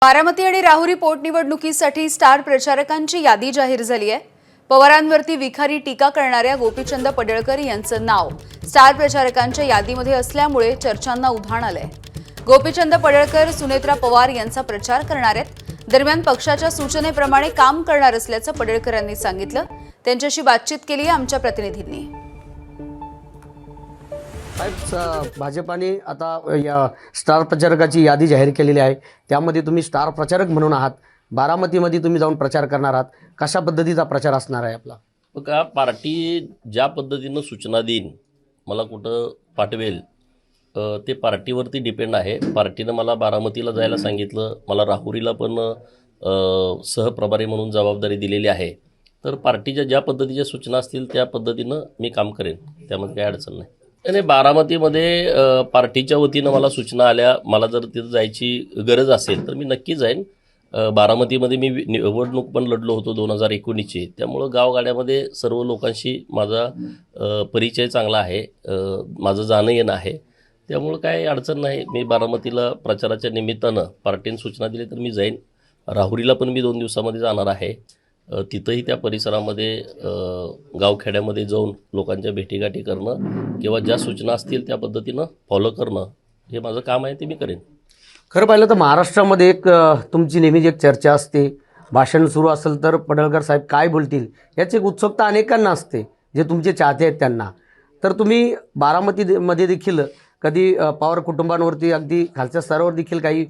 बारामती आणि राहुरी पोटनिवडणुकीसाठी स्टार प्रचारकांची यादी जाहीर झाली आहे। पवारांवरती विखारी टीका करणाऱ्या गोपीचंद पडळकर यांचं नाव स्टार प्रचारकांच्या यादीमध्ये असल्यामुळे चर्चांना उधाण आलंय। गोपीचंद पडळकर सुनेत्रा पवार यांचा प्रचार करणार आहेत। दरम्यान पक्षाच्या सूचनेप्रमाणे काम करणार असल्याचं पडळकरांनी सांगितलं। त्यांच्याशी बातचीत केली आहे आमच्या प्रतिनिधींनी। भाजपाने आता या स्टार प्रचारकाची यादी जाहीर केलेली आहे। त्यामध्ये तुम्ही स्टार प्रचारक म्हणून आहात। बारामतीमध्ये तुम्ही जाऊन प्रचार करणार आहात। कशा पद्धतीचा प्रचार असणार आहे आपला? बघा, पार्टी ज्या पद्धतीनं सूचना देईन, मला कुठं पाठवेल ते पार्टीवरती डिपेंड आहे। पार्टीनं मला बारामतीला जायला सांगितलं, मला राहुरीला पण सहप्रभारी म्हणून जबाबदारी दिलेली आहे। तर पार्टीच्या ज्या पद्धतीच्या सूचना असतील त्या पद्धतीनं मी काम करेन, त्यामध्ये काही अडचण नाही। आणि बारामतीमध्ये पार्टीच्या वतीनं मला सूचना आल्या, मला जर तिथं जायची गरज असेल तर मी नक्की जाईन। बारामतीमध्ये मी निवडणूक पण लढलो होतो 2019ची, त्यामुळं गावगाड्यामध्ये सर्व लोकांशी माझा परिचय चांगला आहे, माझं जाणं येणं आहे, त्यामुळं काही अडचण नाही। मी बारामतीला प्रचाराच्या निमित्तानं पार्टीने सूचना दिली तर मी जाईन। राहुरीला पण मी 2 दिवसामध्ये जाणार आहे। तिथंही त्या परिसरामध्ये गावखेड्यामध्ये जाऊन लोकांच्या भेटीगाठी करणं किंवा ज्या सूचना असतील त्या पद्धतीनं फॉलो करणं हे माझं काम आहे, ते मी करेन। खरं पाहिलं तर महाराष्ट्रामध्ये एक तुमची नेहमीच एक चर्चा असते, भाषण सुरू असेल तर पडळकर साहेब काय बोलतील याची एक उत्सुकता अनेकांना असते, जे तुमचे चाहते आहेत त्यांना। तर तुम्ही बारामतीमध्ये देखील कधी पवार कुटुंबांवरती अगदी खालच्या स्तरावर देखील काही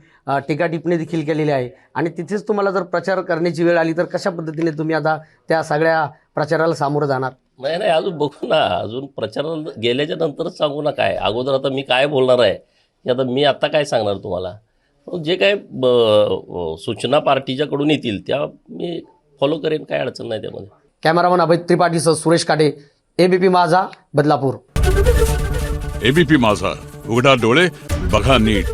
टीका टिप्पणी देखील केलेली आहे आणि तिथेच तुम्हाला जर प्रचार करण्याची वेळ आली तर कशा पद्धतीने तुम्ही आता त्या सगळ्या प्रचाराला सामोरं जाणार? नाही, अजून बघू ना, अजून प्रचाराला गेल्याच्या नंतरच सांगू ना काय। अगोदर आता मी काय बोलणार आहे हे आता मी आता काय सांगणार तुम्हाला। जे काय सूचना पार्टीच्याकडून येतील त्या मी फॉलो करेन, काय अडचण नाही त्यामध्ये। कॅमेरामन अभय त्रिपाठीसह सुरेश काटे, एबीपी माझा, बदलापूर। एबीपी माझा, उघडा डोळे बघा नीट।